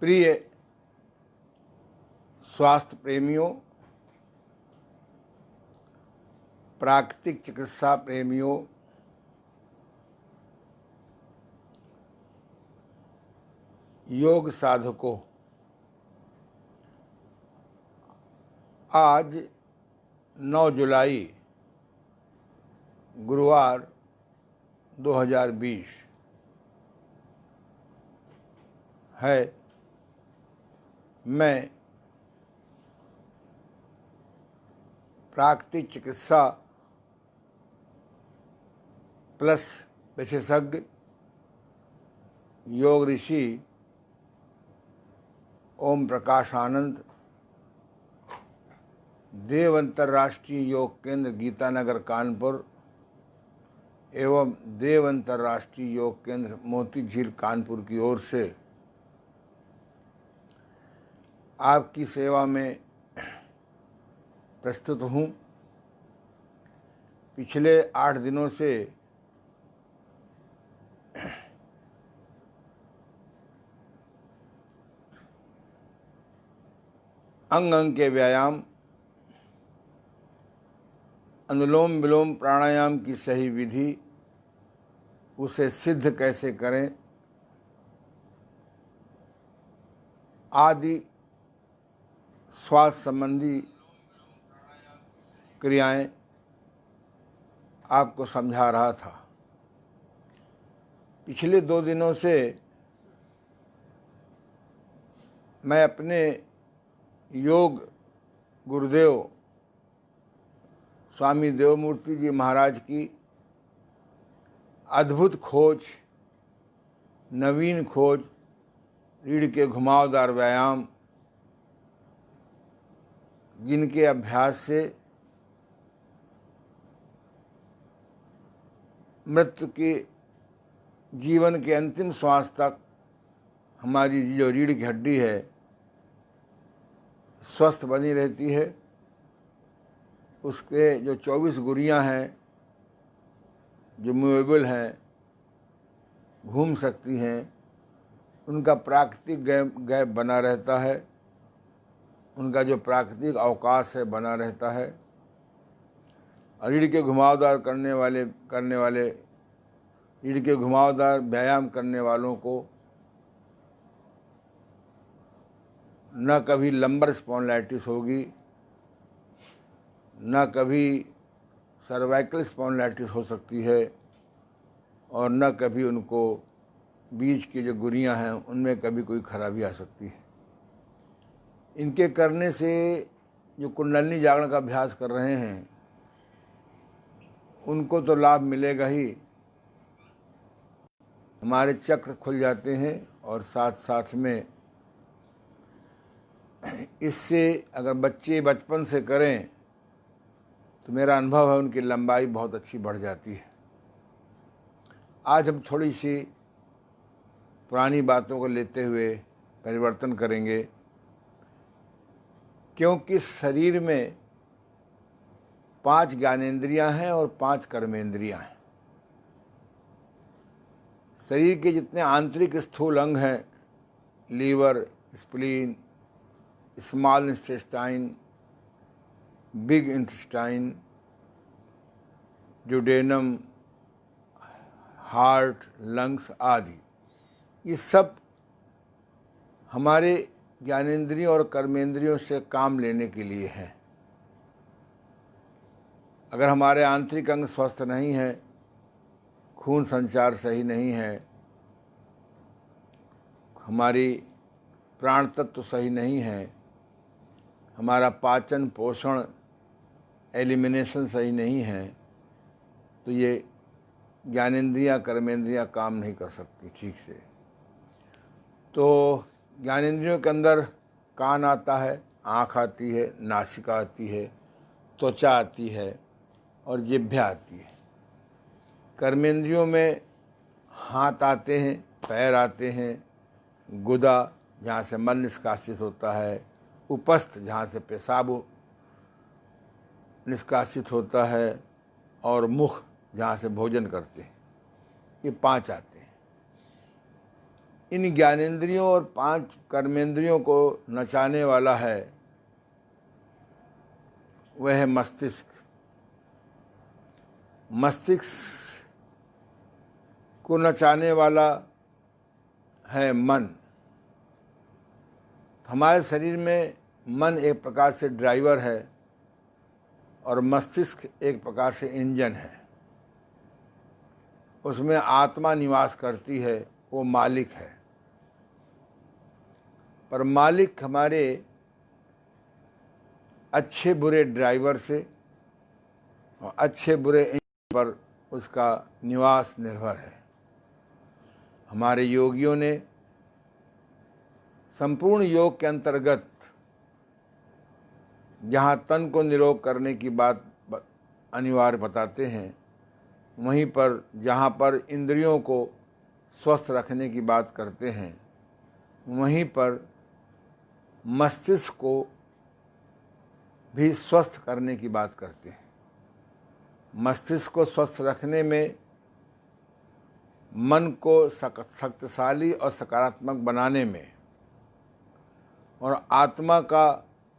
प्रिय स्वास्थ्य प्रेमियों, प्राकृतिक चिकित्सा प्रेमियों, योग साधकों, आज 9 जुलाई गुरुवार 2020 है। मैं प्राकृतिक चिकित्सा प्लस विशेषज्ञ योग ऋषि ओम प्रकाश आनंद, देव अंतर्राष्ट्रीय योग केंद्र गीतानगर कानपुर एवं देव अंतर्राष्ट्रीय योग केंद्र मोती झील कानपुर की ओर से आपकी सेवा में प्रस्तुत हूँ। पिछले 8 दिनों से अंग अंग के व्यायाम, अनुलोम विलोम प्राणायाम की सही विधि, उसे सिद्ध कैसे करें आदि स्वास्थ्य संबंधी क्रियाएं आपको समझा रहा था। पिछले 2 दिनों से मैं अपने योग गुरुदेव स्वामी देवमूर्ति जी महाराज की अद्भुत खोज, नवीन खोज, रीढ़ के घुमावदार व्यायाम, जिनके अभ्यास से मृत्यु के जीवन के अंतिम श्वास तक हमारी जो रीढ़ की हड्डी है स्वस्थ बनी रहती है। उसके जो 24 गुड़ियाँ हैं जो मूवेबल हैं, घूम सकती हैं, उनका प्राकृतिक गैप बना रहता है, उनका जो प्राकृतिक अवकाश है बना रहता है। रीढ़ के घुमावदार करने वाले रीढ़ के घुमावदार व्यायाम करने वालों को न कभी लंबर स्पॉन्डिलाइटिस होगी, न कभी सर्वाइकल स्पॉन्डिलाइटिस हो सकती है, और न कभी उनको बीच की जो गुड़ियाँ हैं उनमें कभी कोई खराबी आ सकती है। इनके करने से जो कुंडलिनी जागरण का अभ्यास कर रहे हैं उनको तो लाभ मिलेगा ही, हमारे चक्र खुल जाते हैं, और साथ साथ में इससे अगर बच्चे बचपन से करें तो मेरा अनुभव है उनकी लंबाई बहुत अच्छी बढ़ जाती है। आज हम थोड़ी सी पुरानी बातों को लेते हुए परिवर्तन करेंगे, क्योंकि शरीर में 5 ज्ञानेंद्रियां हैं और 5 कर्मेंद्रियां हैं। शरीर के जितने आंतरिक स्थूल अंग हैं, liver, spleen, small intestine, big intestine, duodenum, heart, lungs आदि, ये सब हमारे ज्ञानेंद्रियों और कर्मेंद्रियों से काम लेने के लिए है। अगर हमारे आंतरिक अंग स्वस्थ नहीं है, खून संचार सही नहीं है, हमारी प्राण तत्व सही नहीं है, हमारा पाचन पोषण एलिमिनेशन सही नहीं है, तो ये ज्ञानेंद्रियाँ कर्मेंद्रियाँ काम नहीं कर सकती ठीक से। तो ज्ञानेंद्रियों के अंदर कान आता है, आँख आती है, नासिका आती है, त्वचा आती है और जिह्वा आती है। कर्मेंद्रियों में हाथ आते हैं, पैर आते हैं, गुदा जहाँ से मल निष्कासित होता है, उपस्थ जहाँ से पेशाब निष्कासित होता है, और मुख जहाँ से भोजन करते हैं। ये 5 आते हैं। इन ज्ञानेंद्रियों और 5 कर्मेंद्रियों को नचाने वाला है वह है मस्तिष्क। मस्तिष्क को नचाने वाला है मन। हमारे शरीर में मन एक प्रकार से ड्राइवर है और मस्तिष्क एक प्रकार से इंजन है। उसमें आत्मा निवास करती है, वो मालिक है। पर मालिक हमारे अच्छे बुरे ड्राइवर से और अच्छे बुरे इंजन पर उसका निवास निर्भर है। हमारे योगियों ने संपूर्ण योग के अंतर्गत जहाँ तन को निरोग करने की बात अनिवार्य बताते हैं, वहीं पर जहाँ पर इंद्रियों को स्वस्थ रखने की बात करते हैं, वहीं पर मस्तिष्क को भी स्वस्थ करने की बात करते हैं। मस्तिष्क को स्वस्थ रखने में, मन को शक्तिशाली और सकारात्मक बनाने में और आत्मा का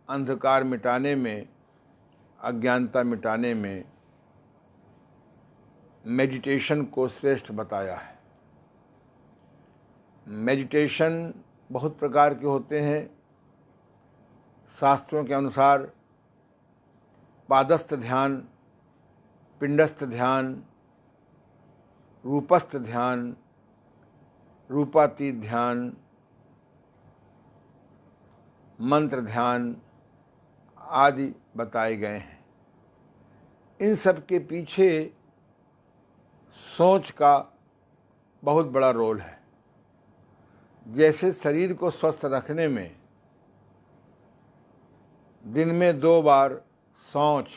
अंधकार मिटाने में, अज्ञानता मिटाने में मेडिटेशन को श्रेष्ठ बताया है। मेडिटेशन बहुत प्रकार के होते हैं। शास्त्रों के अनुसार पादस्थ ध्यान, पिंडस्थ ध्यान, रूपस्थ ध्यान, रूपातीत ध्यान, मंत्र ध्यान आदि बताए गए हैं। इन सब के पीछे सोच का बहुत बड़ा रोल है। जैसे शरीर को स्वस्थ रखने में दिन में 2 बार शौच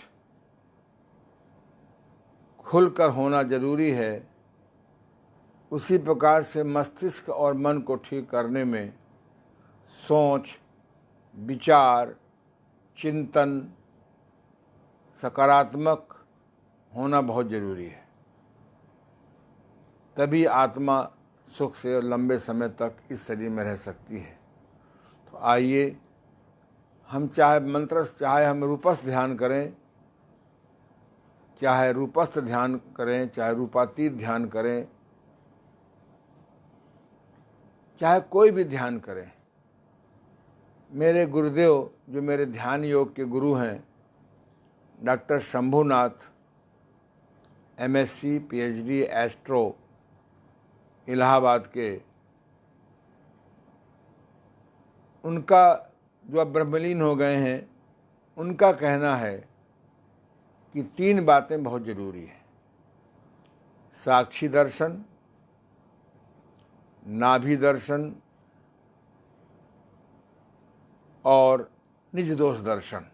खुलकर होना जरूरी है, उसी प्रकार से मस्तिष्क और मन को ठीक करने में सोच, विचार, चिंतन सकारात्मक होना बहुत जरूरी है। तभी आत्मा सुख से और लंबे समय तक इस शरीर में रह सकती है। तो आइए हम चाहे हम रूपस्थ ध्यान करें, चाहे रूपस्थ ध्यान करें, चाहे रूपातीत ध्यान करें, चाहे कोई भी ध्यान करें। मेरे गुरुदेव जो मेरे ध्यान योग के गुरु हैं, doctor Shambhunath, MSc PhD astro, Allahabad के, उनका जो अब ब्रह्मलीन हो गए हैं, उनका कहना है कि 3 बातें बहुत ज़रूरी हैं: साक्षी दर्शन, नाभि दर्शन और निज दोष दर्शन।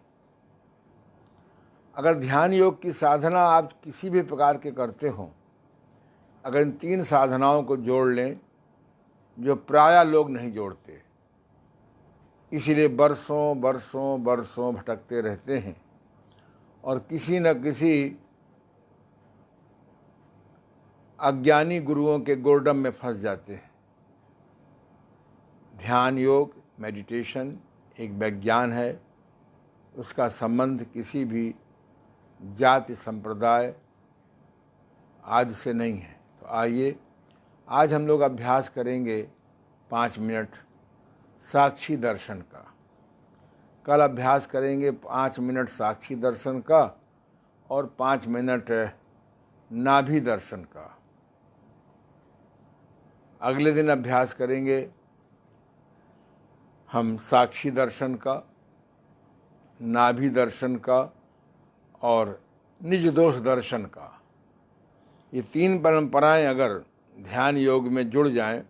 अगर ध्यान योग की साधना आप किसी भी प्रकार के करते हो, अगर इन 3 साधनाओं को जोड़ लें, जो प्रायः लोग नहीं जोड़ते, इसीलिए बरसों बरसों बरसों भटकते रहते हैं और किसी न किसी अज्ञानी गुरुओं के गोरडम में फंस जाते हैं। ध्यान योग, मेडिटेशन एक विज्ञान है। उसका संबंध किसी भी जाति, संप्रदाय आदि से नहीं है। तो आइए आज हम लोग अभ्यास करेंगे 5 मिनट साक्षी दर्शन का। कल अभ्यास करेंगे 5 मिनट साक्षी दर्शन का और 5 मिनट नाभि दर्शन का। अगले दिन अभ्यास करेंगे हम साक्षी दर्शन का, नाभि दर्शन का और निज दोष दर्शन का। ये 3 परंपराएं अगर ध्यान योग में जुड़ जाएं,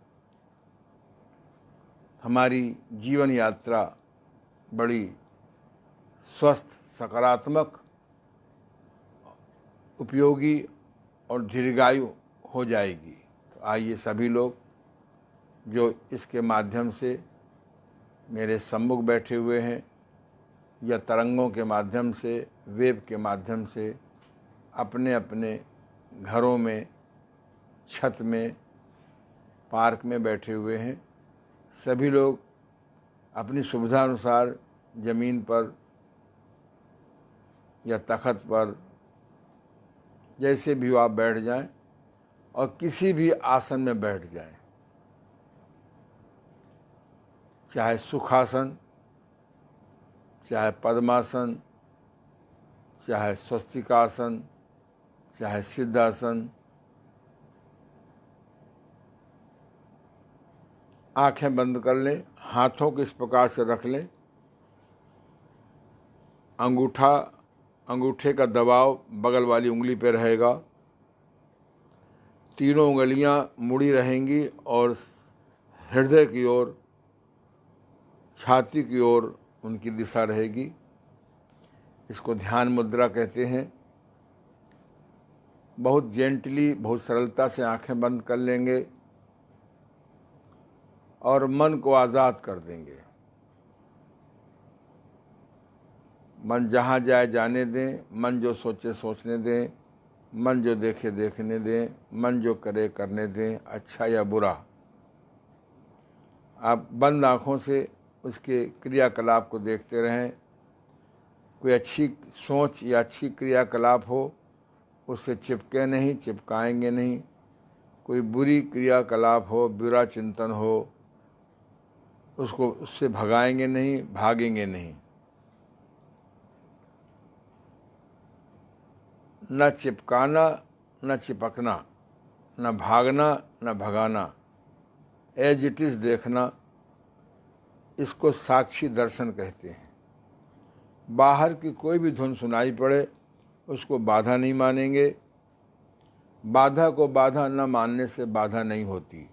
हमारी जीवन यात्रा बड़ी स्वस्थ, सकारात्मक, उपयोगी और दीर्घायु हो जाएगी। तो आइए सभी लोग जो इसके माध्यम से मेरे सम्मुख बैठे हुए हैं या तरंगों के माध्यम से, वेब के माध्यम से अपने अपने घरों में, छत में पार्क में बैठे हुए हैं। सभी लोग अपनी सुविधा अनुसार ज़मीन पर या तख़्त पर जैसे भी हो आप बैठ जाएं और किसी भी आसन में बैठ जाएं, चाहे सुखासन, चाहे पद्मासन, चाहे स्वस्तिकासन, चाहे सिद्धासन। आंखें बंद कर लें, हाथों को इस प्रकार से रख लें, अंगूठे का दबाव बगल वाली उंगली पर रहेगा, तीनों उंगलियां मुड़ी रहेंगी और हृदय की ओर, छाती की ओर उनकी दिशा रहेगी। इसको ध्यान मुद्रा कहते हैं। बहुत जेंटली, बहुत सरलता से आंखें बंद कर लेंगे और मन को आज़ाद कर देंगे। मन जहाँ जाए जाने दें, मन जो सोचे सोचने दें, मन जो देखे देखने दें, मन जो करे करने दें, अच्छा या बुरा। आप बंद आँखों से उसके क्रियाकलाप को देखते रहें। कोई अच्छी सोच या अच्छी क्रियाकलाप हो उससे चिपके नहीं, चिपकाएंगे नहीं। कोई बुरी क्रियाकलाप हो, बुरा चिंतन हो, उसको उससे भगाएंगे नहीं, भागेंगे नहीं। न चिपकाना, न चिपकना, न भागना, न भगाना, एज इट इज़ देखना, इसको साक्षी दर्शन कहते हैं। बाहर की कोई भी धुन सुनाई पड़े उसको बाधा नहीं मानेंगे। बाधा को बाधा न मानने से बाधा नहीं होती।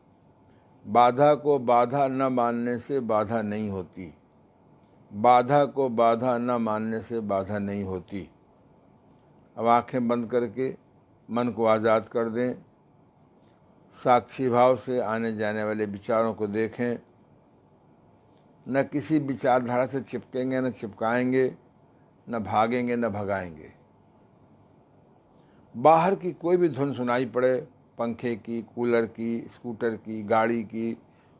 बाधा को बाधा न मानने से बाधा नहीं होती। बाधा को बाधा न मानने से बाधा नहीं होती। अब आंखें बंद करके मन को आज़ाद कर दें। साक्षी भाव से आने जाने वाले विचारों को देखें। न किसी विचारधारा से चिपकेंगे, न चिपकाएंगे, न भागेंगे, न भगाएंगे। बाहर की कोई भी धुन सुनाई पड़े, पंखे की, कूलर की, स्कूटर की, गाड़ी की,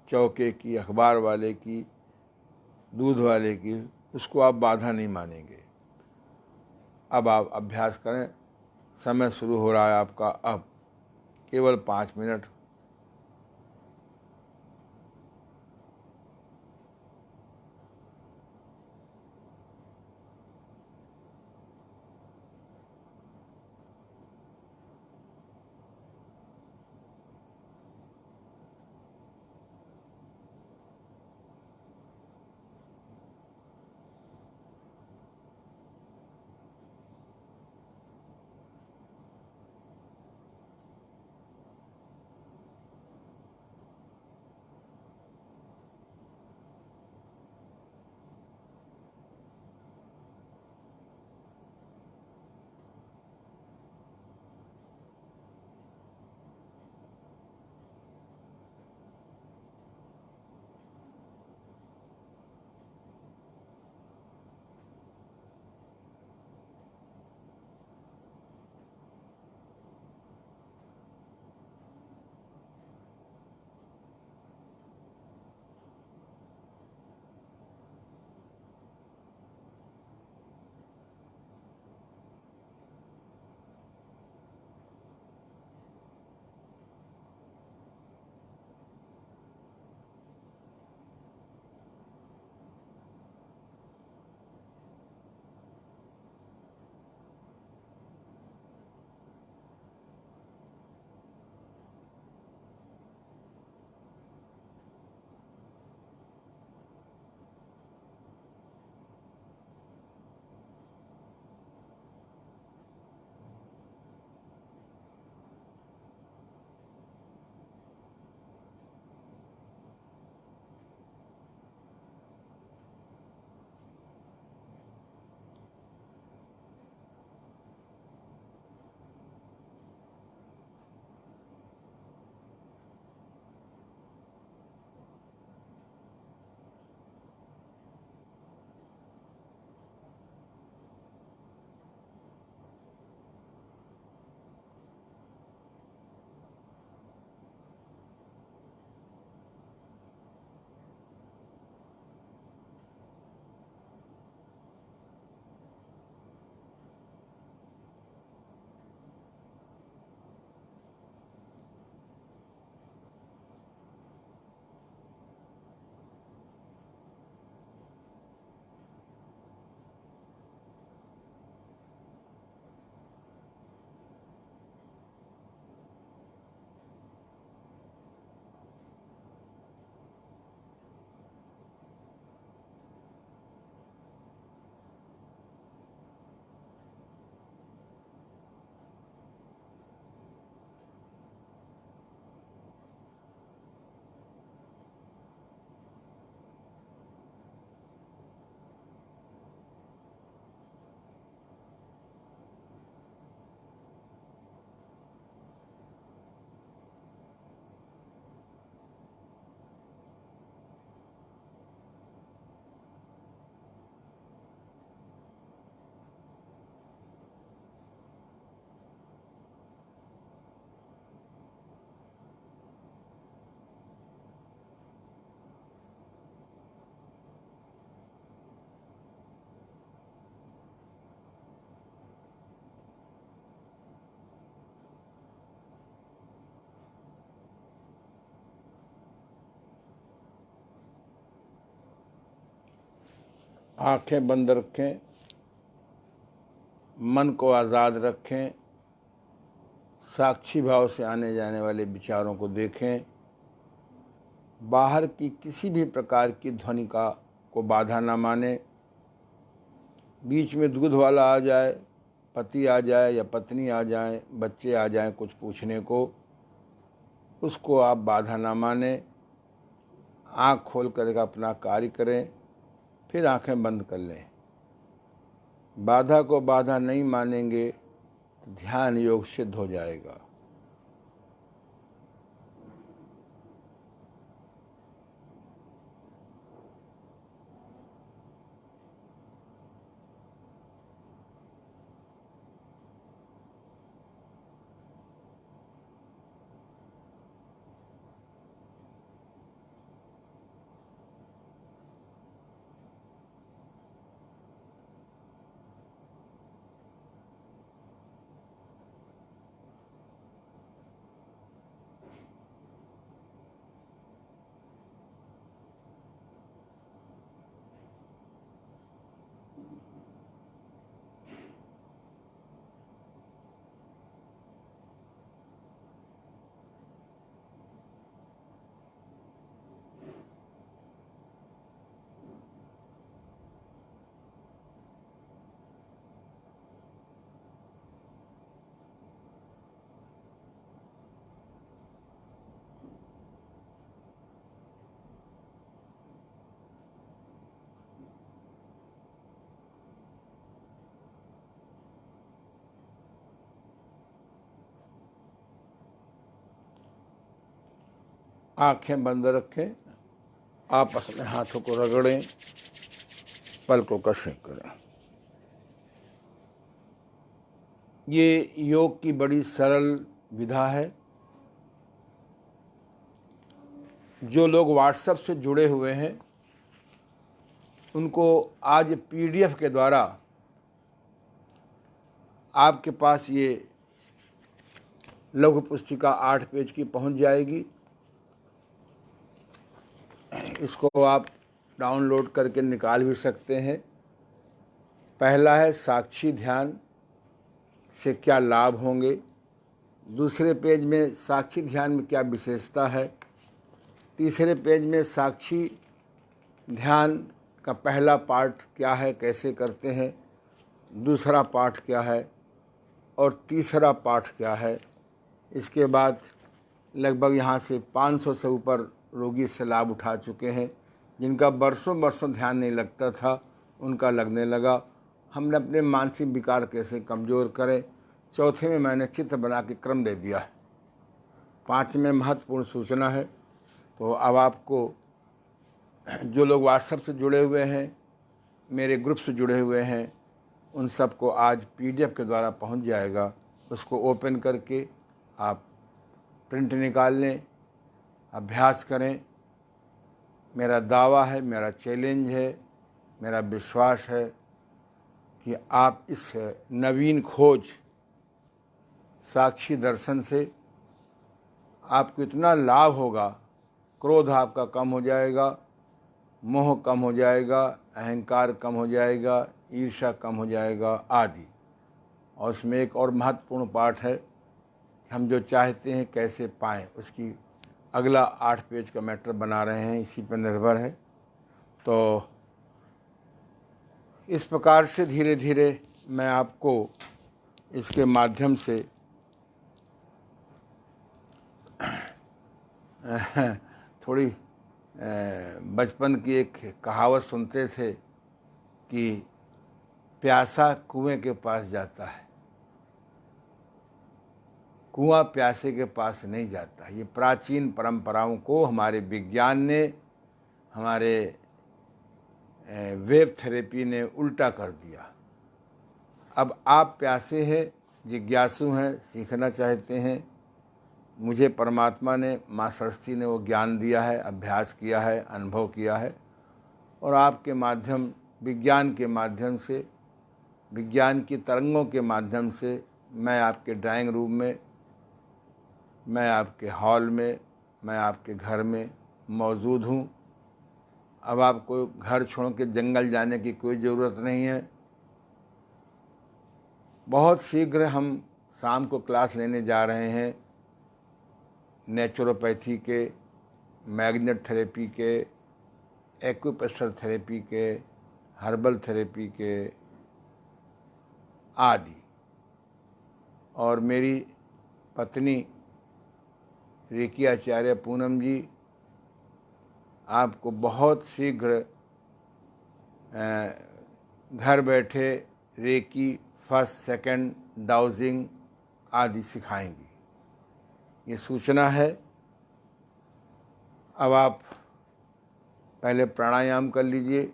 चौके की, अखबार वाले की, दूध वाले की, उसको आप बाधा नहीं मानेंगे। अब आप अभ्यास करें। समय शुरू हो रहा है आपका अब। केवल 5 मिनट। आंखें बंद रखें, मन को आज़ाद रखें, साक्षी भाव से आने जाने वाले विचारों को देखें। बाहर की किसी भी प्रकार की ध्वनि को बाधा ना माने। बीच में दूध वाला आ जाए, पति आ जाए या पत्नी आ जाए, बच्चे आ जाएं कुछ पूछने को, उसको आप बाधा ना माने। आँख खोल कर अपना कार्य करें, फिर आंखें बंद कर लें। बाधा को बाधा नहीं मानेंगे तो ध्यान योग सिद्ध हो जाएगा। आंखें बंद रखें, आपस में हाथों को रगड़ें, पलकों का शेक करें। ये योग की बड़ी सरल विधा है। जो लोग व्हाट्सएप से जुड़े हुए हैं उनको आज PDF के द्वारा आपके पास ये लघु पुस्तिका 8 पेज की पहुंच जाएगी। इसको आप डाउनलोड करके निकाल भी सकते हैं। पहला है साक्षी ध्यान से क्या लाभ होंगे। दूसरे पेज में साक्षी ध्यान में क्या विशेषता है। तीसरे पेज में साक्षी ध्यान का पहला पार्ट क्या है, कैसे करते हैं, दूसरा पार्ट क्या है और तीसरा पार्ट क्या है। इसके बाद लगभग यहाँ से 500 से ऊपर रोगी इससे लाभ उठा चुके हैं। जिनका बरसों बरसों ध्यान नहीं लगता था उनका लगने लगा। हमने अपने मानसिक विकार कैसे कमज़ोर करें, चौथे में मैंने चित्र बना के क्रम दे दिया है। 5 में महत्वपूर्ण सूचना है। तो अब आपको जो लोग व्हाट्सएप से जुड़े हुए हैं, मेरे ग्रुप से जुड़े हुए हैं, उन सबको आज PDF के द्वारा पहुंच जाएगा। उसको ओपन करके आप प्रिंट निकाल लें, अभ्यास करें। मेरा दावा है, मेरा चैलेंज है, मेरा विश्वास है कि आप इस नवीन खोज साक्षी दर्शन से आपको इतना लाभ होगा। क्रोध आपका कम हो जाएगा, मोह कम हो जाएगा, अहंकार कम हो जाएगा, ईर्ष्या कम हो जाएगा आदि। और उसमें एक और महत्वपूर्ण पाठ है, हम जो चाहते हैं कैसे पाएँ, उसकी अगला 8 पेज का मैटर बना रहे हैं, इसी पर निर्भर है। तो इस प्रकार से धीरे धीरे मैं आपको इसके माध्यम से थोड़ी बचपन की एक कहावत सुनते थे कि प्यासा कुएं के पास जाता है, कुआं प्यासे के पास नहीं जाता। ये प्राचीन परंपराओं को हमारे विज्ञान ने, हमारे वेव थेरेपी ने उल्टा कर दिया। अब आप प्यासे हैं, जिज्ञासु हैं, सीखना चाहते हैं। मुझे परमात्मा ने, माँ सरस्वती ने वो ज्ञान दिया है, अभ्यास किया है, अनुभव किया है। और आपके माध्यम, विज्ञान के माध्यम से, विज्ञान की तरंगों के माध्यम से मैं आपके ड्राइंग रूम में, मैं आपके हॉल में, मैं आपके घर में मौजूद हूँ। अब आपको घर छोड़ के जंगल जाने की कोई ज़रूरत नहीं है। बहुत शीघ्र हम शाम को क्लास लेने जा रहे हैं नेचुरोपैथी के, मैग्नेट थेरेपी के, एक्यूप्रेशर थेरेपी के, हर्बल थेरेपी के आदि। और मेरी पत्नी रेकी आचार्य पूनम जी आपको बहुत शीघ्र घर बैठे रेकी फर्स्ट सेकंड डाउजिंग आदि सिखाएंगी। ये सूचना है। अब आप पहले प्राणायाम कर लीजिए।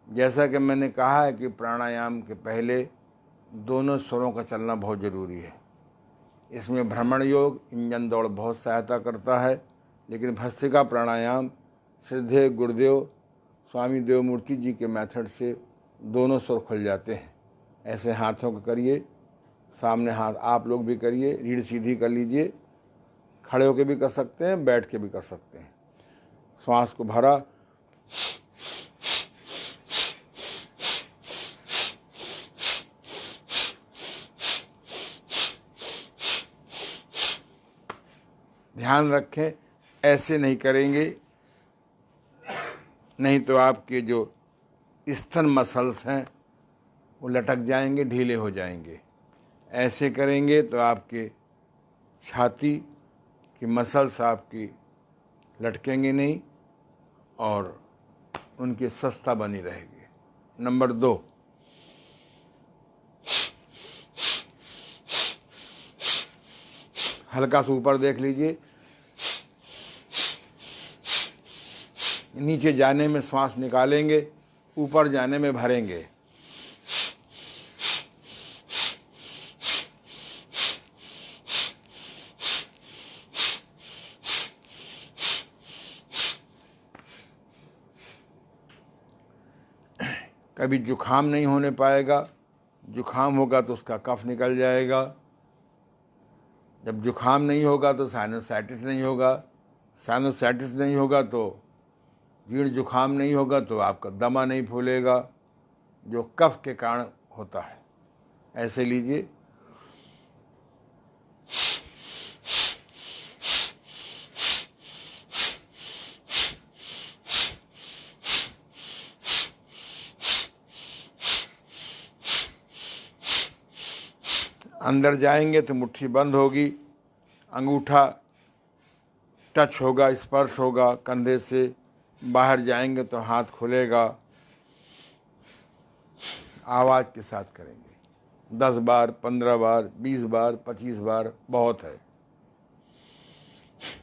जैसा कि मैंने कहा है कि प्राणायाम के पहले दोनों स्वरों का चलना बहुत ज़रूरी है। इसमें भ्रमण योग, इंजन दौड़ बहुत सहायता करता है, लेकिन भस्त्रिका प्राणायाम श्रद्धेय गुरुदेव स्वामी देवमूर्ति जी के मेथड से दोनों स्वर खुल जाते हैं। ऐसे हाथों को करिए, सामने हाथ आप लोग भी करिए, रीढ़ सीधी कर लीजिए, खड़े होकर भी कर सकते हैं, बैठ के भी कर सकते हैं। श्वास को भरा, ध्यान रखें ऐसे नहीं करेंगे, नहीं तो आपके जो स्तन मसल्स हैं वो लटक जाएंगे, ढीले हो जाएंगे। ऐसे करेंगे तो आपके छाती की मसल्स आपकी लटकेंगे नहीं और उनकी स्वस्थता बनी रहेगी। नंबर 2, हल्का सा ऊपर देख लीजिए। नीचे जाने में श्वास निकालेंगे, ऊपर जाने में भरेंगे। कभी जुखाम नहीं होने पाएगा, जुखाम होगा तो उसका कफ निकल जाएगा। जब जुखाम नहीं होगा तो साइनोसाइटिस नहीं होगा, साइनोसाइटिस नहीं होगा तो जीर्ण जुखाम नहीं होगा तो आपका दमा नहीं फूलेगा, जो कफ के कारण होता है। ऐसे लीजिए। अंदर जाएंगे तो मुट्ठी बंद होगी, अंगूठा टच होगा, स्पर्श होगा कंधे से। बाहर जाएंगे तो हाथ खुलेगा। आवाज़ के साथ करेंगे। 10 बार, 15 बार, 20 बार, 25 बार बहुत है।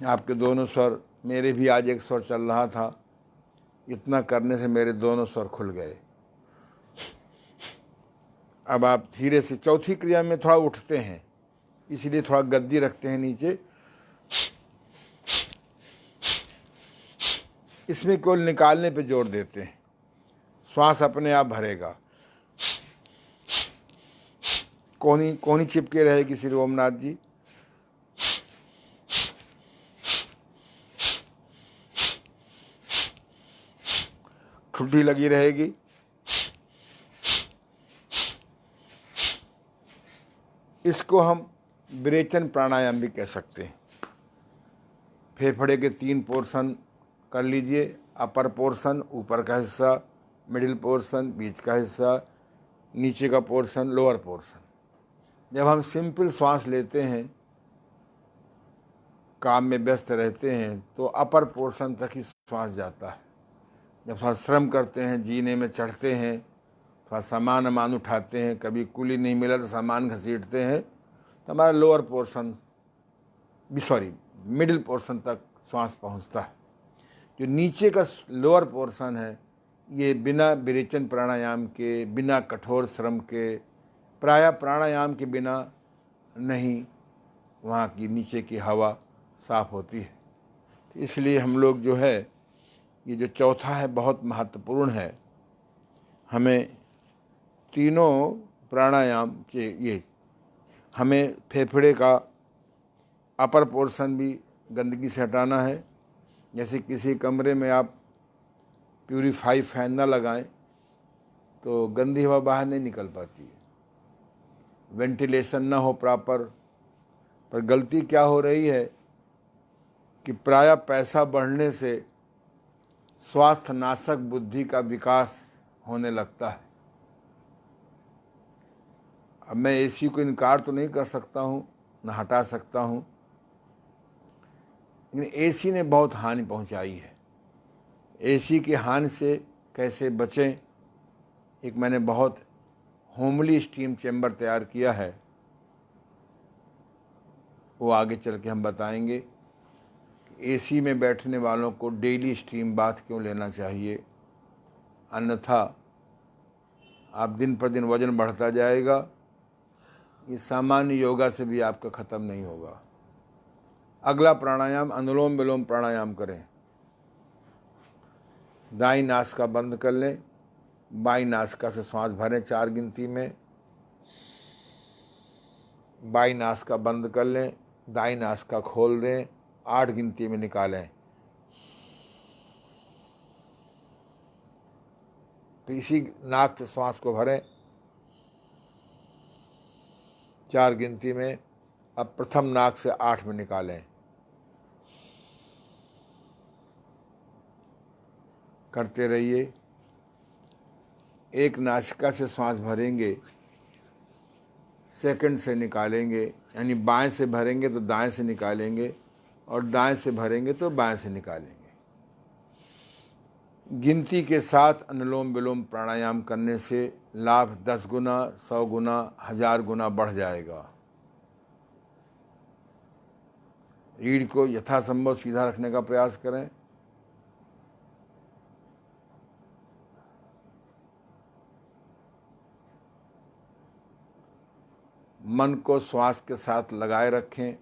आपके दोनों स्वर, मेरे भी आज एक स्वर चल रहा था, इतना करने से मेरे दोनों स्वर खुल गए। अब आप धीरे से चौथी क्रिया में थोड़ा उठते हैं, इसलिए थोड़ा गद्दी रखते हैं नीचे। इसमें केवल निकालने पे जोर देते हैं, श्वास अपने आप भरेगा। कोनी चिपके रहेगी श्री ओमनाथ जी। ठुड्डी लगी रहेगी। इसको हम विरेचन प्राणायाम भी कह सकते हैं। फेफड़े के 3 पोर्शन कर लीजिए। अपर पोर्शन, ऊपर का हिस्सा, मिडिल पोर्शन, बीच का हिस्सा, नीचे का पोर्शन, लोअर पोर्शन। जब हम सिंपल श्वास लेते हैं, काम में व्यस्त रहते हैं, तो अपर पोर्शन तक ही श्वास जाता है। जब थोड़ा श्रम करते हैं, जीने में चढ़ते हैं, थोड़ा सामान उठाते हैं, कभी कुली नहीं मिला तो सामान घसीटते हैं, तो हमारा लोअर पोर्शन मिडिल पोर्शन तक श्वास पहुंचता है। जो नीचे का लोअर पोर्शन है, ये बिना विरेचन प्राणायाम के, बिना कठोर श्रम के, प्रायः प्राणायाम के बिना नहीं वहाँ की नीचे की हवा साफ होती है। तो इसलिए हम लोग जो है, ये जो चौथा है बहुत महत्वपूर्ण है। हमें तीनों प्राणायाम के ये, हमें फेफड़े का अपर पोर्शन भी गंदगी से हटाना है। जैसे किसी कमरे में आप प्यूरीफाई फैन ना लगाएं तो गंदी हवा बाहर नहीं निकल पाती है, वेंटिलेशन ना हो प्रॉपर। पर गलती क्या हो रही है कि प्रायः पैसा बढ़ने से स्वास्थ्य नाशक बुद्धि का विकास होने लगता है। अब मैं एसी को इनकार तो नहीं कर सकता हूँ, न हटा सकता हूँ, लेकिन एसी ने बहुत हानि पहुँचाई है। एसी की हानि से कैसे बचें, एक मैंने बहुत होमली स्टीम चैम्बर तैयार किया है, वो आगे चल के हम बताएंगे। एसी में बैठने वालों को डेली स्टीम बाथ क्यों लेना चाहिए, अन्यथा आप दिन पर दिन वजन बढ़ता जाएगा, ये सामान्य योगा से भी आपका ख़त्म नहीं होगा। अगला प्राणायाम अनुलोम विलोम प्राणायाम करें। दाईं नासिका बंद कर लें, बाईं नासिका से सांस भरें 4 गिनती में, बाईं नासिका बंद कर लें, दाईं नासिका खोल दें, 8 गिनती में निकालें। तो इसी नाक से श्वास को भरें 4 गिनती में। अब प्रथम नाक से 8 में निकालें। करते रहिए। एक नासिका से श्वास भरेंगे, सेकंड से निकालेंगे, यानी बाएं से भरेंगे तो दाएं से निकालेंगे, और दाएं से भरेंगे तो बाएं से निकालेंगे। गिनती के साथ अनुलोम विलोम प्राणायाम करने से लाभ 10 गुना, 100 गुना, 1000 गुना बढ़ जाएगा। रीढ़ को यथासंभव सीधा रखने का प्रयास करें। मन को श्वास के साथ लगाए रखें,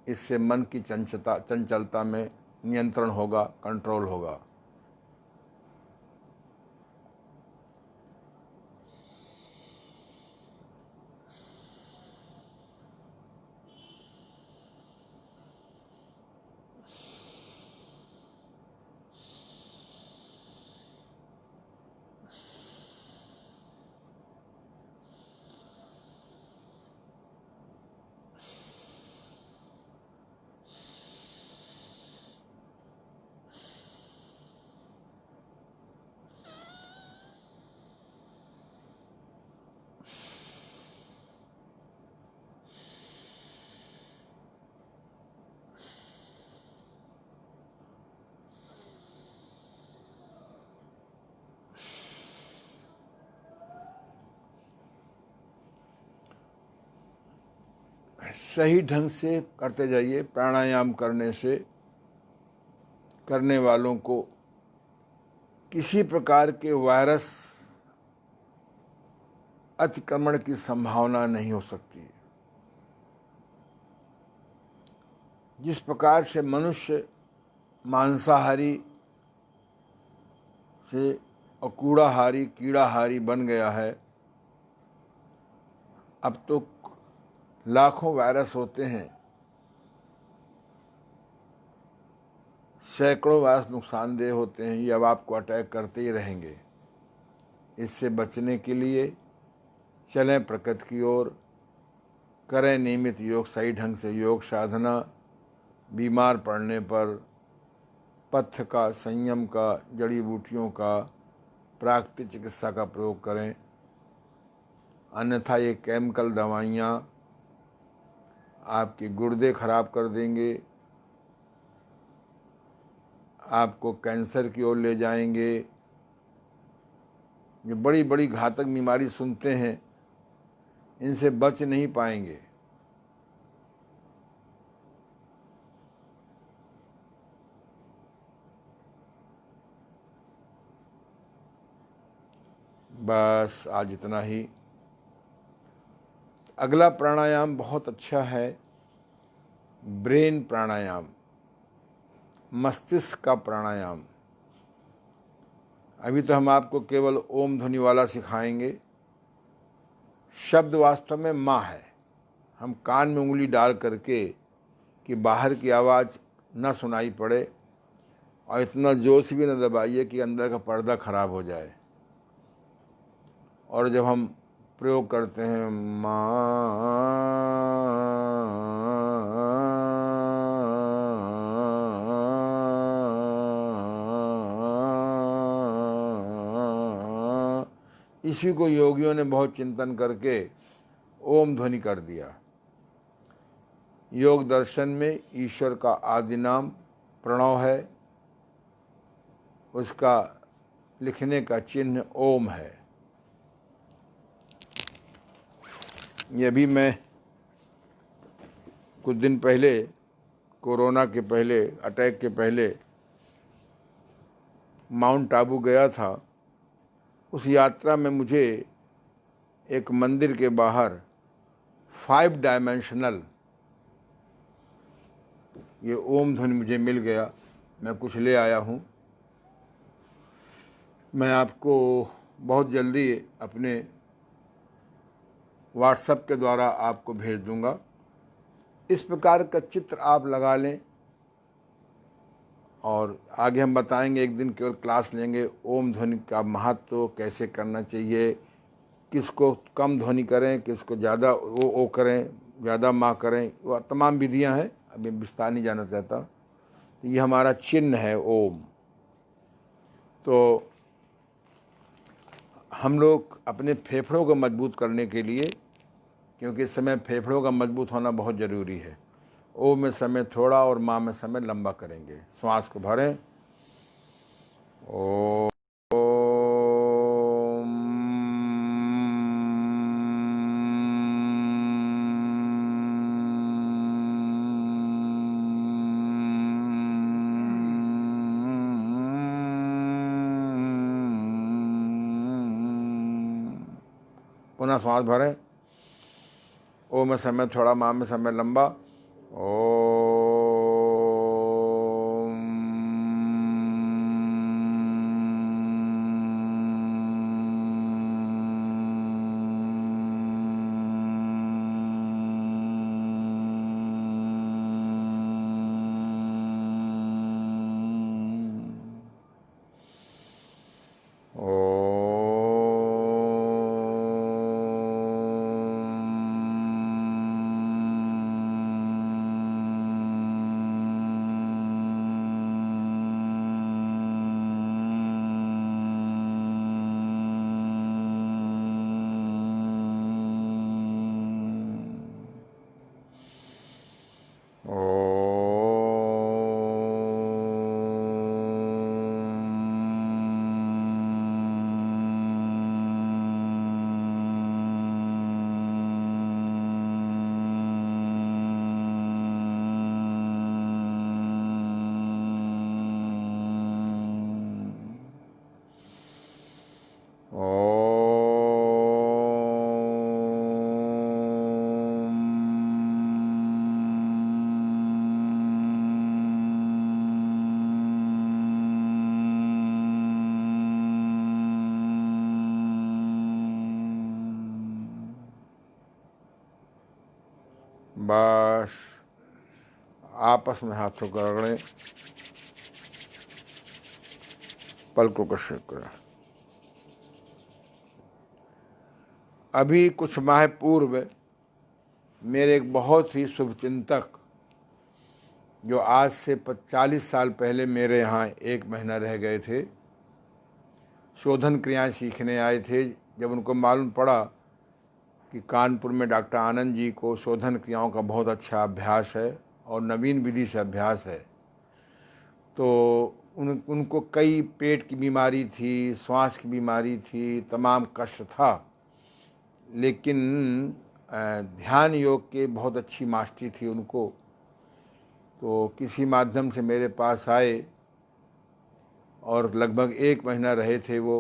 इससे मन की चंचलता में नियंत्रण होगा, कंट्रोल होगा। सही ढंग से करते जाइए। प्राणायाम करने से करने वालों को किसी प्रकार के वायरस अतिक्रमण की संभावना नहीं हो सकती। जिस प्रकार से मनुष्य मांसाहारी से और कूड़ाहारी कीड़ाहारी बन गया है, अब तो लाखों वायरस होते हैं, सैकड़ों वायरस नुकसानदेह होते हैं, ये अब आपको अटैक करते ही रहेंगे। इससे बचने के लिए चलें प्रकृति की ओर, करें नियमित योग, सही ढंग से योग साधना। बीमार पड़ने पर पथ्य का, संयम का, जड़ी बूटियों का, प्राकृतिक चिकित्सा का प्रयोग करें, अन्यथा ये केमिकल दवाइयाँ आपके गुर्दे खराब कर देंगे, आपको कैंसर की ओर ले जाएंगे। ये बड़ी बड़ी घातक बीमारी सुनते हैं, इनसे बच नहीं पाएंगे। बस आज इतना ही। अगला प्राणायाम बहुत अच्छा है, ब्रेन प्राणायाम, मस्तिष्क का प्राणायाम। अभी तो हम आपको केवल ओम ध्वनि वाला सिखाएंगे। शब्द वास्तव में माँ है। हम कान में उंगली डाल करके कि बाहर की आवाज़ न सुनाई पड़े और इतना जोर से भी न दबाइए कि अंदर का पर्दा खराब हो जाए। और जब हम प्रयोग करते हैं इसी को योगियों ने बहुत चिंतन करके ओम ध्वनि कर दिया। योग दर्शन में ईश्वर का आदि नाम प्रणव है, उसका लिखने का चिन्ह ओम है। ये भी मैं कुछ दिन पहले, कोरोना के पहले, अटैक के पहले माउंट आबू गया था। उस यात्रा में मुझे एक मंदिर के बाहर 5 डायमेंशनल ये ओम ध्वनि मुझे मिल गया। मैं कुछ ले आया हूँ, मैं आपको बहुत जल्दी अपने व्हाट्सएप के द्वारा आपको भेज दूंगा। इस प्रकार का चित्र आप लगा लें और आगे हम बताएंगे, एक दिन केवल क्लास लेंगे ओम ध्वनि का महत्व, कैसे करना चाहिए, किसको कम ध्वनि करें, किसको ज़्यादा ओ करें, ज़्यादा माँ करें, वो तमाम विधियां हैं, अभी विस्तार नहीं जाना चाहता। तो ये हमारा चिन्ह है ओम। तो हम लोग अपने फेफड़ों को मजबूत करने के लिए, क्योंकि इस समय फेफड़ों का मजबूत होना बहुत ज़रूरी है, ओम में समय थोड़ा और माँ में समय लंबा करेंगे। श्वास को भरें। ओ पुनः श्वास भरें। ओ में समय थोड़ा, माँ में समय लंबा। ओ बस आपस में हाथों को रगड़ें, पलकों को शेक करें। अभी कुछ माह पूर्व मेरे एक बहुत ही शुभचिंतक, जो आज से 40 साल पहले मेरे यहाँ 1 महीना रह गए थे, शोधन क्रियाएं सीखने आए थे। जब उनको मालूम पड़ा कि कानपुर में डॉक्टर आनंद जी को शोधन क्रियाओं का बहुत अच्छा अभ्यास है और नवीन विधि से अभ्यास है, तो उनको कई पेट की बीमारी थी, श्वास की बीमारी थी, तमाम कष्ट था, लेकिन ध्यान योग के बहुत अच्छी मास्टरी थी उनको। तो किसी माध्यम से मेरे पास आए और लगभग 1 महीना रहे थे वो।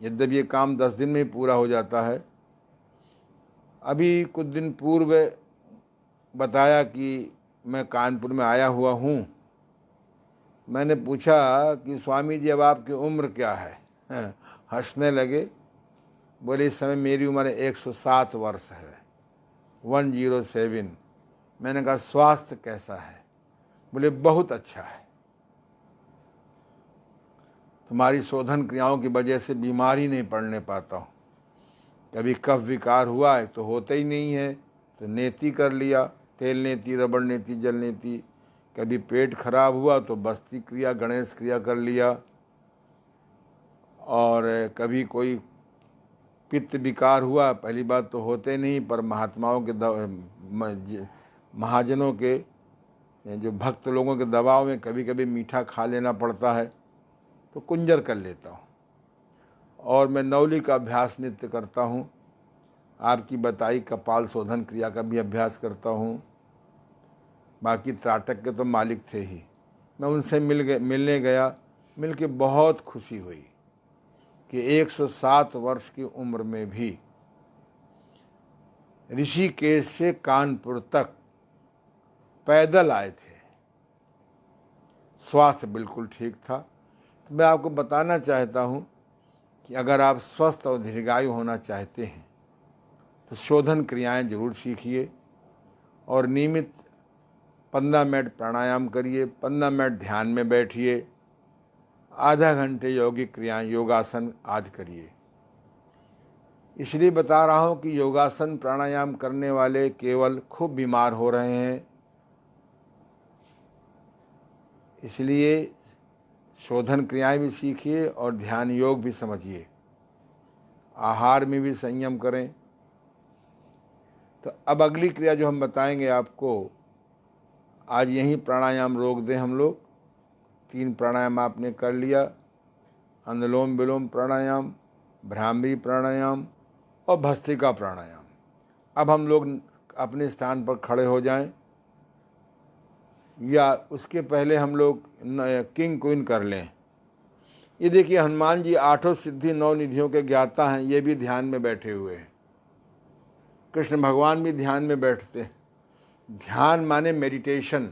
यद्यपि ये काम 10 दिन में ही पूरा हो जाता है। अभी कुछ दिन पूर्व बताया कि मैं कानपुर में आया हुआ हूँ। मैंने पूछा कि स्वामी जी अब आपकी उम्र क्या है? हंसने लगे, बोले इस समय मेरी उम्र 107 वर्ष है, 107। मैंने कहा स्वास्थ्य कैसा है? बोले बहुत अच्छा है। तुम्हारी शोधन क्रियाओं की वजह से बीमार ही नहीं पड़ने पाता हूँ। कभी कफ विकार हुआ है तो होता ही नहीं है, तो नेति कर लिया, तेल नेति, रबड़ नेति, जल नेति। कभी पेट खराब हुआ तो बस्ती क्रिया, गणेश क्रिया कर लिया। और कभी कोई पित्त विकार हुआ, पहली बात तो होते नहीं, पर महात्माओं के महाजनों के, जो भक्त लोगों के दबाव में कभी कभी मीठा खा लेना पड़ता है, तो कुंजर कर लेता हूँ। और मैं नौली का अभ्यास नित्य करता हूँ। आपकी बताई कपाल शोधन क्रिया का भी अभ्यास करता हूँ। बाकी त्राटक के तो मालिक थे ही, मैं उनसे मिलने गया। मिल के बहुत खुशी हुई कि 107 वर्ष की उम्र में भी ऋषिकेश से कानपुर तक पैदल आए थे। स्वास्थ्य बिल्कुल ठीक था। तो मैं आपको बताना चाहता हूँ कि अगर आप स्वस्थ और दीर्घायु होना चाहते हैं तो शोधन क्रियाएं जरूर सीखिए और नियमित 15 मिनट प्राणायाम करिए, 15 मिनट ध्यान में बैठिए, आधा घंटे यौगिक क्रियाएं, योगासन आदि करिए। इसलिए बता रहा हूँ कि योगासन प्राणायाम करने वाले केवल खूब बीमार हो रहे हैं। इसलिए शोधन क्रियाएं भी सीखिए और ध्यान योग भी समझिए। आहार में भी संयम करें। तो अब अगली क्रिया जो हम बताएंगे आपको, आज यहीं प्राणायाम रोक दें हम लोग। 3 प्राणायाम आपने कर लिया, अनुलोम विलोम प्राणायाम, भ्रामरी प्राणायाम और भस्त्रिका प्राणायाम। अब हम लोग अपने स्थान पर खड़े हो जाएं, या उसके पहले हम लोग किंग क्वीन कर लें। ये देखिए, हनुमान जी 8 सिद्धि 9 निधियों के ज्ञाता हैं, ये भी ध्यान में बैठे हुए हैं। कृष्ण भगवान भी ध्यान में बैठते हैं। ध्यान माने मेडिटेशन।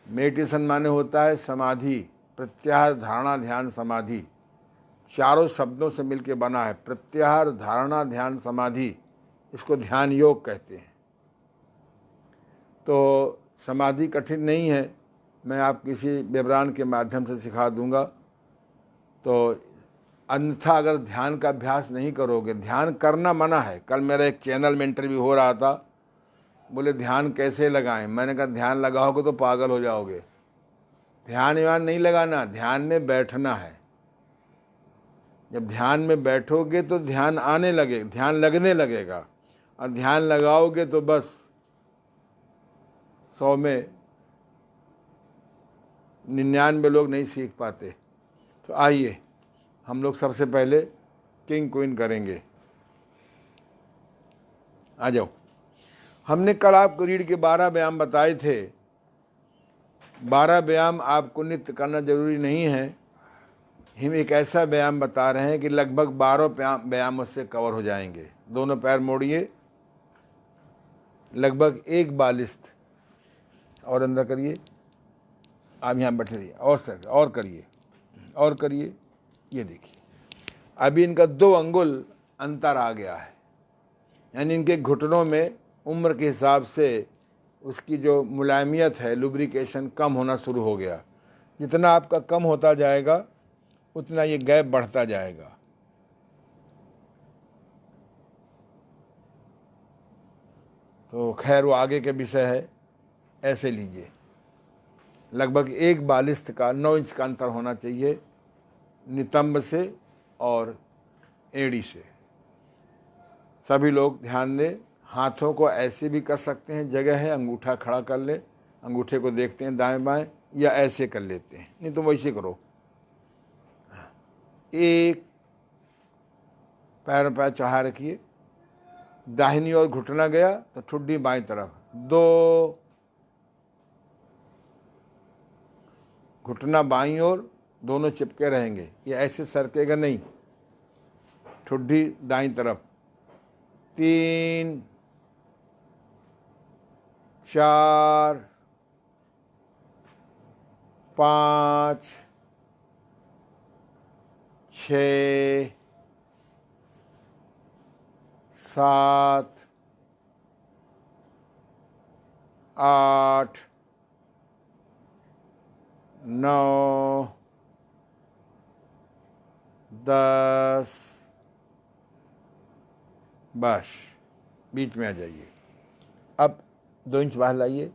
मेडिटेशन माने होता है समाधि, प्रत्याहार, धारणा, ध्यान, समाधि। चारों शब्दों से मिलकर बना है। प्रत्याहार, धारणा, ध्यान, समाधि, इसको ध्यान योग कहते हैं। तो समाधि कठिन नहीं है, मैं आप किसी विवरण के माध्यम से सिखा दूंगा। तो अन्यथा अगर ध्यान का अभ्यास नहीं करोगे, ध्यान करना मना है। कल मेरा एक चैनल में इंटरव्यू हो रहा था, बोले ध्यान कैसे लगाएं। मैंने कहा ध्यान लगाओगे तो पागल हो जाओगे। ध्यान व्यान नहीं लगाना, ध्यान में बैठना है। जब ध्यान में बैठोगे तो ध्यान आने लगे, ध्यान लगने लगेगा। और ध्यान लगाओगे तो बस 100 में 99 लोग नहीं सीख पाते। तो आइए हम लोग सबसे पहले किंग क्वीन करेंगे। आ जाओ। हमने कल आपको रीढ़ के 12 व्यायाम बताए थे। 12 व्यायाम आपको नित्य करना जरूरी नहीं है। हम एक ऐसा व्यायाम बता रहे हैं कि लगभग 12 व्यायाम उससे कवर हो जाएंगे। दोनों पैर मोड़िए, लगभग 1 बालिस्त, और अंदर करिए। आप यहाँ बैठे रहिए, और सर और करिए, और करिए। ये देखिए, अभी इनका 2 अंगुल अंतर आ गया है, यानी इनके घुटनों में उम्र के हिसाब से उसकी जो मुलायमियत है, लुब्रिकेशन कम होना शुरू हो गया। जितना आपका कम होता जाएगा उतना ये गैप बढ़ता जाएगा। तो खैर वो आगे के विषय है। ऐसे लीजिए, लगभग 1 बालिस्त का 9 इंच का अंतर होना चाहिए नितंब से और एड़ी से। सभी लोग ध्यान दें। हाथों को ऐसे भी कर सकते हैं, जगह है, अंगूठा खड़ा कर ले, अंगूठे को देखते हैं दाएं बाएं, या ऐसे कर लेते हैं, नहीं तो वैसे करो। एक पैर पैर चढ़ा रखिए, दाहिनी ओर घुटना गया तो ठुड्डी बाएं तरफ, 2 घुटना बाईं ओर, दोनों चिपके रहेंगे, ये ऐसे सरकेगा नहीं, ठुड्डी दाईं तरफ, 3 4 5 6 7 8 9 10, बस बीच में आ जाइए। अब 2 इंच बाहर लाइए।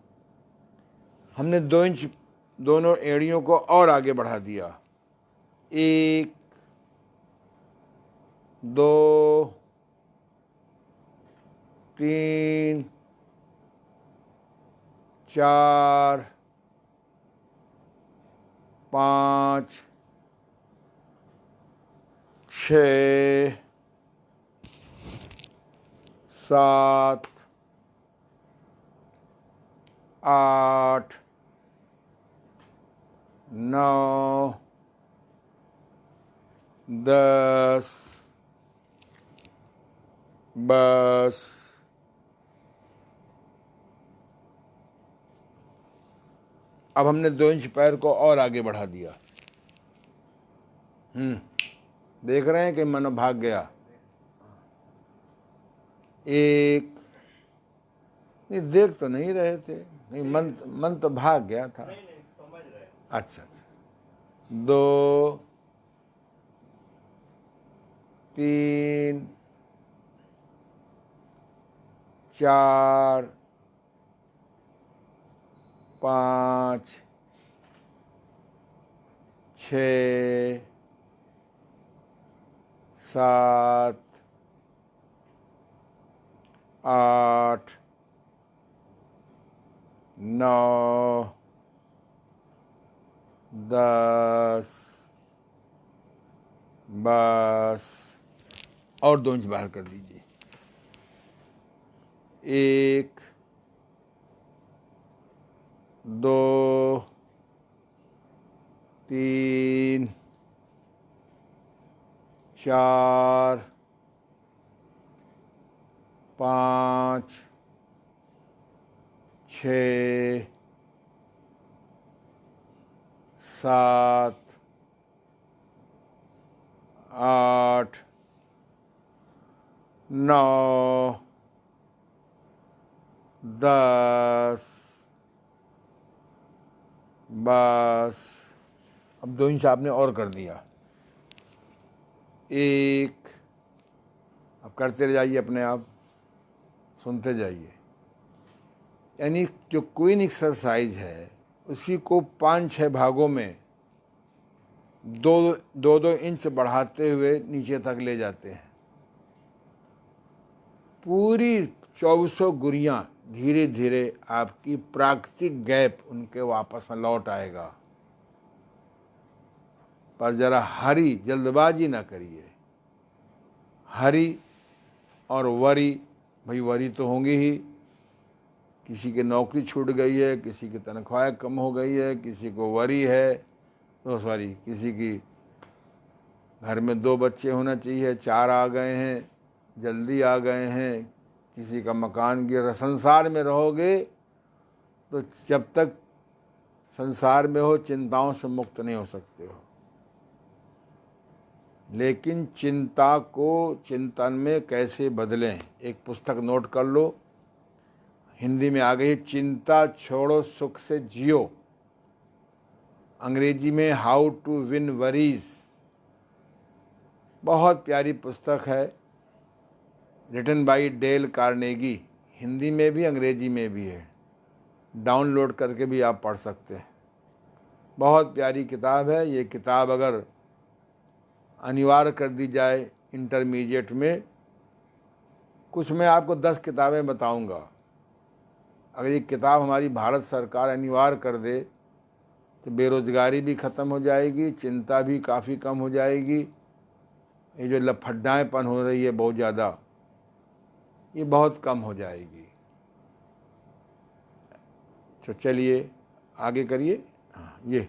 हमने 2 इंच दोनों एड़ियों को और आगे बढ़ा दिया। 1, 2, 3, 4, 5, 6, 7, 8, 9, 10, बस। अब हमने 2 इंच पैर को और आगे बढ़ा दिया। देख रहे हैं कि मन भाग गया। 1, नहीं देख तो नहीं रहे थे, नहीं मन तो भाग गया था। अच्छा, 2, 3, 4, 5, 6, 7, 8, 9, 10, बस। और 2 इंच बाहर कर दीजिए। 1, 2, 3, 4, 5, 6, 7, 8, 9, 10, बस। अब 2 इंच आपने और कर दिया। 1, अब करते रह जाइए, अपने आप सुनते जाइए। यानी जो क्वीन एक्सरसाइज है उसी को 5-6 भागों में 2-2 इंच बढ़ाते हुए नीचे तक ले जाते हैं। पूरी 2400 गुरियां धीरे धीरे आपकी प्राकृतिक गैप उनके वापस में लौट आएगा। पर जरा हरी जल्दबाजी ना करिए। हरी और वरी, भाई वरी तो होंगी ही। किसी की नौकरी छूट गई है, किसी की तनख्वाह कम हो गई है, किसी को वरी है, तो सॉरी किसी की घर में 2 बच्चे होना चाहिए, 4 आ गए हैं, जल्दी आ गए हैं, किसी का मकान गिर। संसार में रहोगे तो जब तक संसार में हो चिंताओं से मुक्त नहीं हो सकते हो। लेकिन चिंता को चिंतन में कैसे बदलें, एक पुस्तक नोट कर लो, हिंदी में आ गई, चिंता छोड़ो सुख से जियो। अंग्रेजी में हाउ टू विन वरीज। बहुत प्यारी पुस्तक है, written by Dale Carnegie. Hindi में भी अंग्रेजी में भी है, डाउनलोड करके भी आप पढ़ सकते हैं। बहुत प्यारी किताब है। ये किताब अगर अनिवार्य कर दी जाए इंटरमीडिएट में, कुछ मैं आपको 10 किताबें बताऊंगा, अगर ये किताब हमारी भारत सरकार अनिवार्य कर दे तो बेरोजगारी भी ख़त्म हो जाएगी, चिंता भी काफ़ी कम हो जाएगी। ये जो लफड्डाएपन हो रही है बहुत ज़्यादा, ये बहुत कम हो जाएगी। तो चलिए आगे करिए। हाँ, ये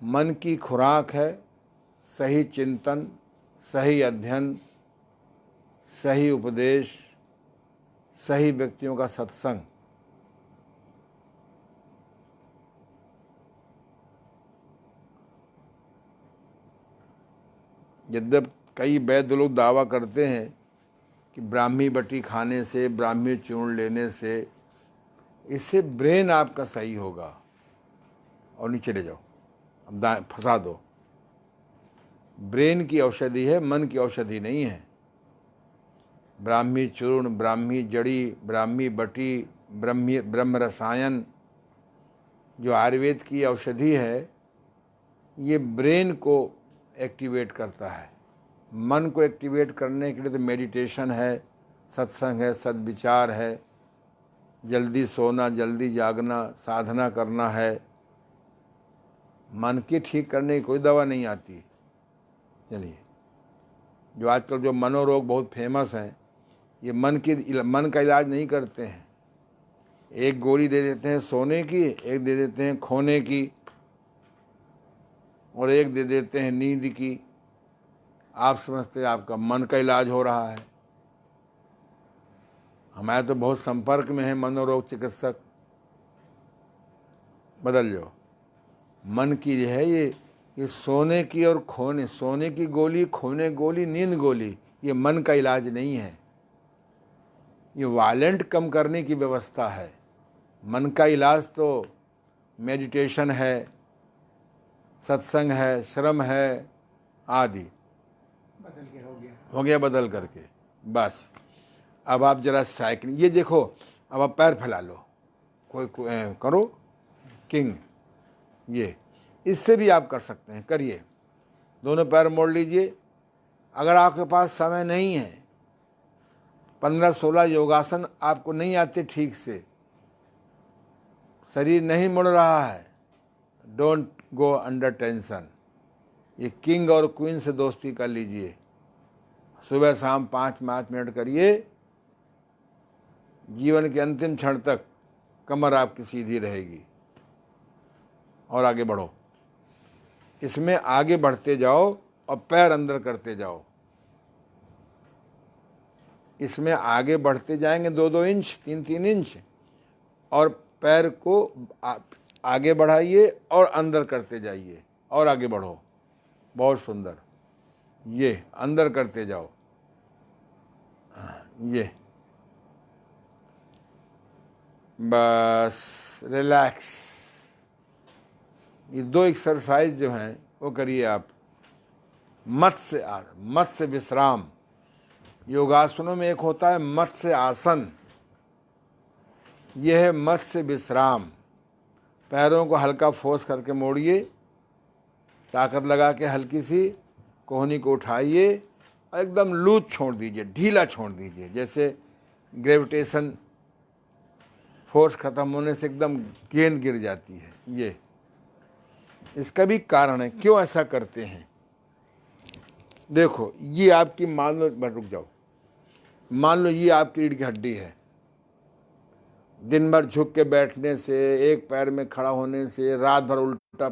मन की खुराक है, सही चिंतन, सही अध्ययन, सही उपदेश, सही व्यक्तियों का सत्संग। यद्यप कई वैद्य लोग दावा करते हैं कि ब्राह्मी बटी खाने से, ब्राह्मी चूर्ण लेने से, इससे ब्रेन आपका सही होगा और नीचे ले जाओ, अब दाएं फंसा दो। ब्रेन की औषधि है, मन की औषधि नहीं है। ब्राह्मी चूर्ण, ब्राह्मी जड़ी, ब्राह्मी बटी, ब्रह्म रसायन जो आयुर्वेद की औषधि है, ये ब्रेन को एक्टिवेट करता है। मन को एक्टिवेट करने के लिए तो मेडिटेशन है, सत्संग है, सद्विचार है, जल्दी सोना, जल्दी जागना, साधना करना है। मन के ठीक करने की कोई दवा नहीं आती। चलिए, जो आजकल जो मनोरोग बहुत फेमस हैं, ये मन का इलाज नहीं करते हैं। एक गोली दे देते हैं सोने की, एक दे देते हैं खोने की, और एक दे देते हैं नींद की। आप समझते हैं आपका मन का इलाज हो रहा है। हमारे तो बहुत संपर्क में है मनोरोग चिकित्सक। बदल जाओ। मन की जो है ये सोने की और खोने, सोने की गोली, खोने गोली, नींद गोली, ये मन का इलाज नहीं है। ये वायलेंट कम करने की व्यवस्था है। मन का इलाज तो मेडिटेशन है, सत्संग है, श्रम है आदि। बदल के हो गया बदल करके। बस अब आप जरा साइकिल, ये देखो, अब आप पैर फैला लो, कोई करो किंग। ये इससे भी आप कर सकते हैं, करिए। दोनों पैर मोड़ लीजिए। अगर आपके पास समय नहीं है, 15-16 योगासन आपको नहीं आते ठीक से, शरीर नहीं मुड़ रहा है, डोंट गो अंडर टेंशन। ये किंग और क्वीन से दोस्ती कर लीजिए। सुबह शाम 5-5 मिनट करिए। जीवन के अंतिम क्षण तक कमर आपकी सीधी रहेगी। और आगे बढ़ो। इसमें आगे बढ़ते जाओ और पैर अंदर करते जाओ। इसमें आगे बढ़ते जाएंगे 2-2 इंच, 3-3 इंच, और पैर को आगे बढ़ाइए और अंदर करते जाइए और आगे बढ़ो। बहुत सुंदर। ये अंदर करते जाओ। ये बस रिलैक्स। ये 2 एक्सरसाइज जो हैं वो करिए आप। मत्स्य विश्राम। योगासनों में एक होता है मत्स्य आसन, यह है मत्स्य विश्राम। पैरों को हल्का फोर्स करके मोड़िए, ताकत लगा के हल्की सी कोहनी को उठाइए और एकदम लूज छोड़ दीजिए, ढीला छोड़ दीजिए। जैसे ग्रेविटेशन फोर्स खत्म होने से एकदम गेंद गिर जाती है। ये इसका भी कारण है क्यों ऐसा करते हैं। देखो, ये आपकी मान लो, रुक जाओ, मान लो ये आपकी रीढ़ की हड्डी है। दिन भर झुक के बैठने से, एक पैर में खड़ा होने से, रात भर उल्टा